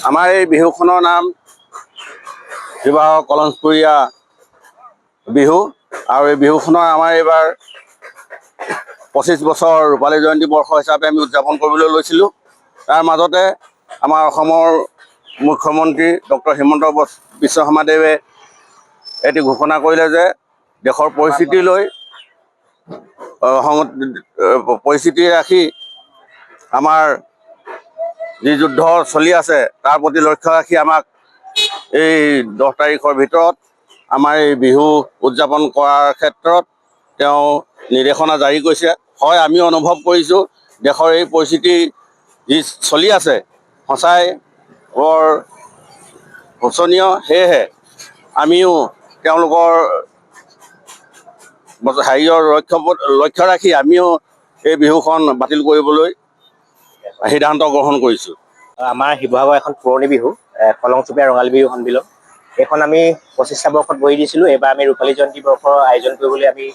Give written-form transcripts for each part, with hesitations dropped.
আমাৰ এই বিহুখনৰ নাম শিৱসাগৰ কলঞ্চপুৰীয়া বিহু আৰু এই বিহুখনৰ আমাৰ এইবাৰ 25 বছৰ ৰূপালী জয়ন্তী বৰ্ষ হিচাপে আমি উদযাপন কৰিবলৈ লৈছিলোঁ। তাৰ মাজতে আমাৰ অসমৰ মুখ্যমন্ত্ৰী ডক্টৰ হিমন্ত বিশ্ব শৰ্মাদেৱে এটি ঘোষণা কৰিলে যে দেশৰ পৰিস্থিতি ৰাখি আমাৰ যি যুদ্ধ চলি আছে তাৰ প্ৰতি লক্ষ্য ৰাখি আমাক এই 10 তাৰিখৰ ভিতৰত আমাৰ এই বিহু উদযাপন কৰাৰ ক্ষেত্ৰত তেওঁ নিৰ্দেশনা জাৰি কৰিছে। হয়, আমি অনুভৱ কৰিছোঁ দেশৰ এই পৰিস্থিতি যি চলি আছে সঁচাই বৰ শোচনীয়। সেয়েহে আমিও তেওঁলোকৰ লক্ষ্য ৰাখি আমিও এই বিহুখন বাতিল কৰিবলৈ সিদ্ধান্ত গ্ৰহণ কৰিছোঁ। আমাৰ শিৱসাগৰ এখন পুৰণি বিহু কলংচুপীয়া ৰঙালী বিহু সন্মিলন, এইখন আমি 25টা বৰ্ষত বহি দিছিলোঁ। এইবাৰ আমি ৰূপালী জয়ন্তী বৰ্ষৰ আয়োজন কৰিবলৈ আমি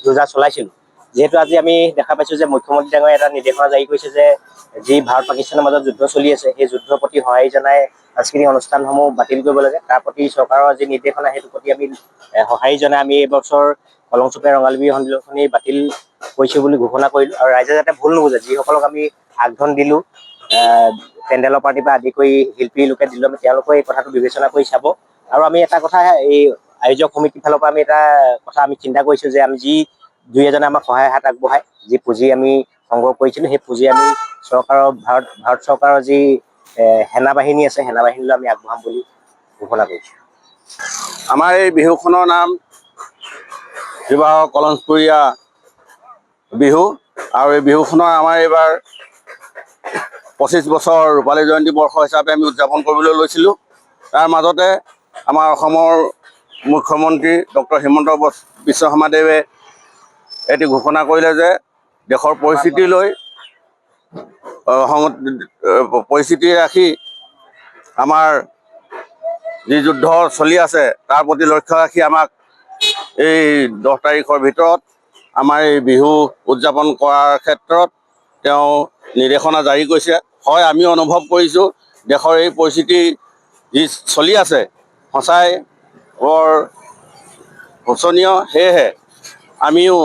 যোজা চলাইছিলোঁ। যিহেতু আজি আমি দেখা পাইছোঁ যে মুখ্যমন্ত্ৰী ডাঙৰীয়াই এটা নিৰ্দেশনা জাৰি কৰিছে যে যি ভাৰত পাকিস্তানৰ মাজত যুদ্ধ চলি আছে সেই যুদ্ধৰ প্ৰতি সঁহাৰি জনাই সাংস্কৃতিক অনুষ্ঠানসমূহ বাতিল কৰিব লাগে। তাৰ প্ৰতি চৰকাৰৰ যি নিৰ্দেশনা সেইটোৰ প্ৰতি আমি সঁহাৰি জনাই আমি এইবছৰ কলংচুপীয়া ৰঙালী বিহু সন্মিলনখনি বাতিল কৰিছোঁ বুলি ঘোষণা কৰিলোঁ। আৰু ৰাইজে যাতে ভুল নুবুজে, যিসকলক আমি আগধন দিলোঁ পেণ্ডেলৰ পাৰ্টিৰ পৰা আদি কৰি শিল্পী লোকে দিলোঁ, আমি তেওঁলোকে এই কথাটো বিবেচনা কৰি চাব। আৰু আমি এটা কথা এই আয়োজক সমিতিৰ ফালৰ পৰা আমি এটা কথা আমি চিন্তা কৰিছোঁ যে আমি যি দুই এজনে আমাক সহায় হাত আগবঢ়ায়, যি পুঁজি আমি সংগ্ৰহ কৰিছিলোঁ সেই পুঁজি আমি ভাৰত চৰকাৰৰ যি সেনা বাহিনী আছে সেনা বাহিনীলৈ আমি আগবঢ়াম বুলি ঘোষণা কৰিছোঁ। আমাৰ এই বিহুখনৰ নাম শিৱসাগৰ কলঞ্চপুৰীয়া বিহু আৰু এই বিহুখনৰ আমাৰ এইবাৰ 25 বছৰ ৰূপালী জয়ন্তী বৰ্ষ হিচাপে আমি উদযাপন কৰিবলৈ লৈছিলোঁ। তাৰ মাজতে আমাৰ অসমৰ মুখ্যমন্ত্ৰী ডক্টৰ হিমন্ত বিশ্ব শৰ্মাদেৱে এটি ঘোষণা কৰিলে যে দেশৰ পৰিস্থিতি ৰাখি আমাৰ যি যুদ্ধ চলি আছে তাৰ প্ৰতি লক্ষ্য ৰাখি আমাক এই 10 তাৰিখৰ ভিতৰত আমাৰ এই বিহু উদযাপন কৰাৰ ক্ষেত্ৰত তেওঁ নিৰ্দেশনা জাৰি কৰিছে। হয়, আমি অনুভৱ কৰিছোঁ দেশৰ এই পৰিস্থিতি যি চলি আছে সঁচাই বৰ শোচনীয়। সেয়েহে আমিও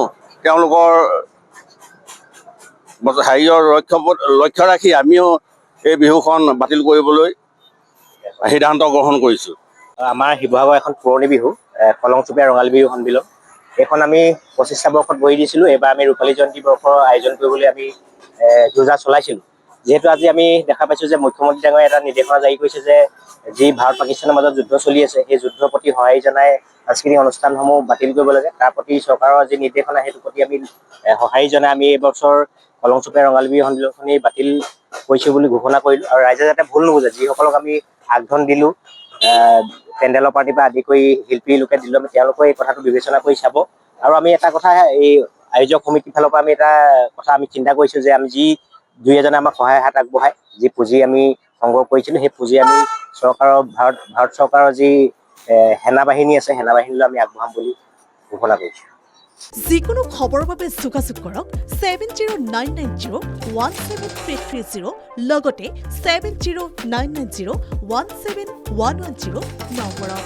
তেওঁলোকৰ লক্ষ্য ৰাখি আমিও এই বিহুখন বাতিল কৰিবলৈ সিদ্ধান্ত গ্ৰহণ কৰিছোঁ। আমাৰ শিৱসাগৰ এখন পুৰণি বিহু কলংচুপীয়া ৰঙালী বিহু সন্মিলন, এইখন আমি 25টা বৰ্ষত বহি দিছিলোঁ। এইবাৰ আমি ৰূপালী জয়ন্তী বৰ্ষৰ আয়োজন কৰিবলৈ আমি যোজা চলাইছিলোঁ। যিহেতু আজি আমি দেখা পাইছোঁ যে মুখ্যমন্ত্ৰী ডাঙৰীয়াই এটা নিৰ্দেশনা জাৰি কৰিছে যে যি ভাৰত পাকিস্তানৰ মাজত যুদ্ধ চলি আছে সেই যুদ্ধৰ প্ৰতি সঁহাৰি জনাই সাংস্কৃতিক অনুষ্ঠানসমূহ বাতিল কৰিব লাগে। তাৰ প্ৰতি চৰকাৰৰ যি নিৰ্দেশনা সেইটোৰ প্ৰতি আমি সঁহাৰি জনাই আমি এইবছৰ কলংচুপীয়া ৰঙালী বিহু সন্মিলনখনি বাতিল কৰিছোঁ বুলি ঘোষণা কৰিলোঁ। আৰু ৰাইজে যাতে ভুল নুবুজে, যিসকলক আমি আগধন দিলোঁ পেণ্ডেলৰ পাৰ্টিৰ পৰা আদি কৰি শিল্পী লোকে দিলোঁ, আমি তেওঁলোকে এই কথাটো বিবেচনা কৰি চাব। আৰু আমি এটা কথা এই আয়োজক সমিতিৰ ফালৰ পৰা আমি এটা কথা আমি চিন্তা কৰিছোঁ যে আমি যি দুই এজনে আমাক সহায় হাত আগবঢ়ায়, যি পুঁজি আমি সংগ্ৰহ কৰিছিলোঁ সেই পুঁজি আমি ভাৰত চৰকাৰৰ যি সেনা বাহিনী আছে সেনা বাহিনীলৈ আমি আগবঢ়াম বুলি ঘোষণা কৰিছোঁ। যিকোনো খবৰৰ বাবে যোগাযোগ কৰক 7099017330 লগতে 7099017110 নম্বৰত।